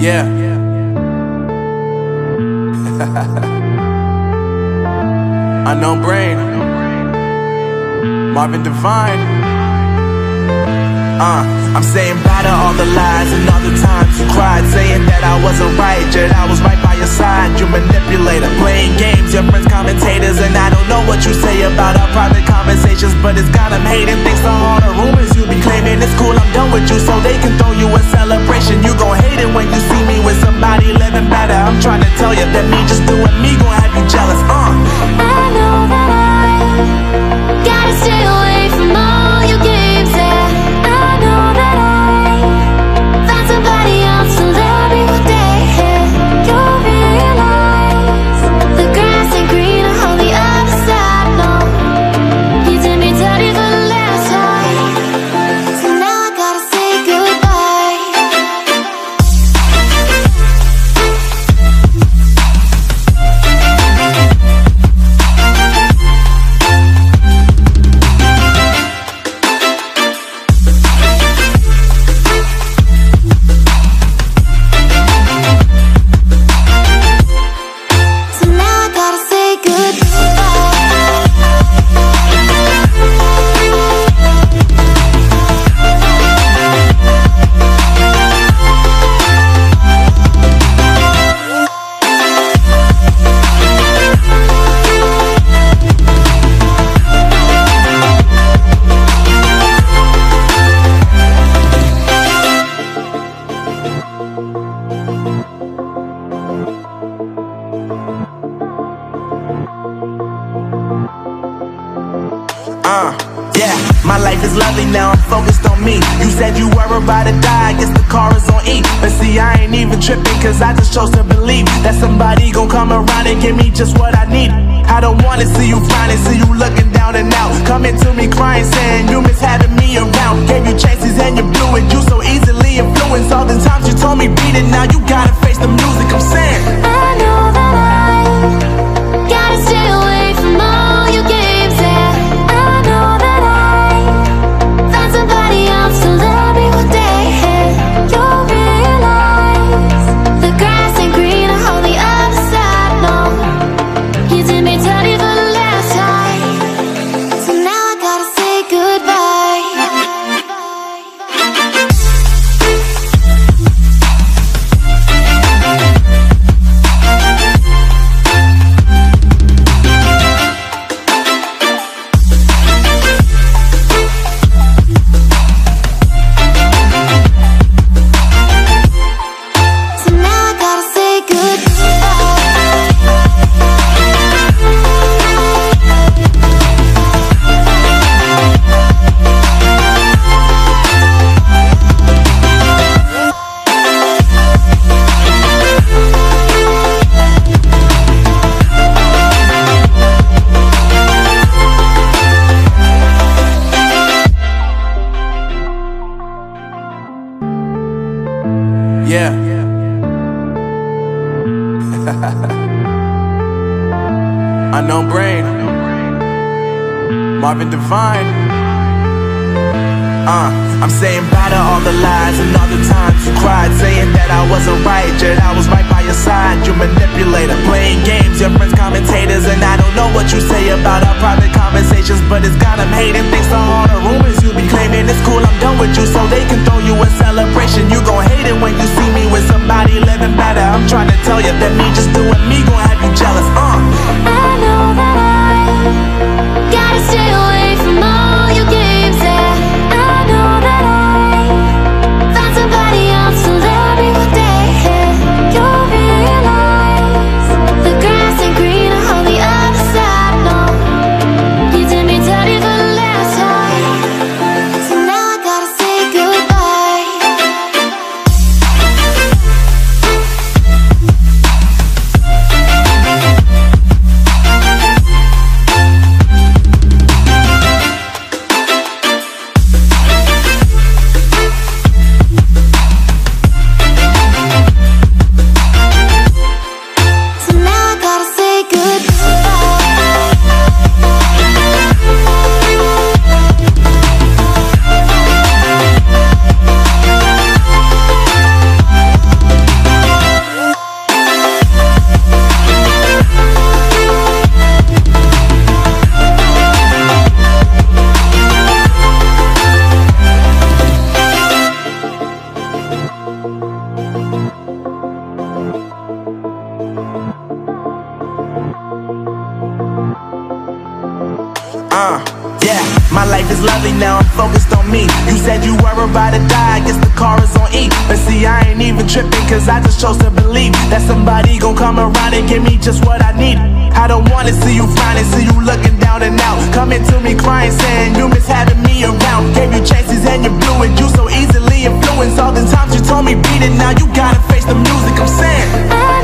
Yeah. Unknown Brain, Marvin Devine. I'm saying bye to all the lies and all the times you cried, saying that I wasn't right, yet I was right by your side. You manipulator, playing games, your friends commentators, and I don't know what you say about our private conversations, but it's got them hating. Thanks to all the rumors you be claiming. It's cool, I'm done with you, so they can throw you a celebration. You gon' hate it when you see me with somebody living better. I'm trying to tell you that me just doing me gon' have you jealous. I know that I gotta stay away from all your games, yeah. I know that I found somebody else to love me one day, yeah. You'll realize the grass ain't greener on the other side, no. You did me dirty for the last time, so now I gotta say goodbye. So now I gotta say goodbye. Yeah, my life is lovely now, I'm focused on me. You said you were about to die, I guess the car is on E. But see, I ain't even tripping, cause I just chose to believe that somebody gon' come around and give me just what I need. I don't wanna see you frowning, see you looking down and out, coming to me crying, saying you miss having me around. Gave you chances and you blew it, you so easily influenced. All the times you told me beat it, now you gotta face the music. I'm saying I know that I gotta stay away from all your games, yeah. I know that I found somebody else to love me one day, yeah. You'll realize the grass ain't greener on the other side, no. You did me dirty for the last time, so now I gotta say goodbye. So now I gotta say goodbye. yeah. Unknown Brain, Marvin Devine. I'm saying bye to all the lies and all the times you cried, saying that I wasn't right, yet I was right by your side. You manipulator, playing games, your friends commentators, and I don't know what you say about our private conversations, but it's got them hating. Thanks to all the rumors you be claiming. It's cool, I'm done with you, so they can throw you a celebration. You gon' hate it when you see me with somebody living better. I'm trying to tell you that me just doing me gon' have you jealous. I know that I gotta stay away from all your games, yeah. I know that I found somebody else to love me one day, yeah. You'll realize the grass ain't greener on the other side, no. You did me dirty for the last time, so now I gotta say goodbye. Yeah, my life is lovely now, I'm focused on me. You said you were about to die, I guess the car is on E. But see, I ain't even tripping, cause I just chose to believe that somebody gon' come around and give me just what I need. I don't wanna see you frowning, see you looking down and out, coming to me crying, saying you miss having me around. Gave you chances and you blew it, you so easily influenced. All the times you told me beat it, now you gotta face the music, I'm saying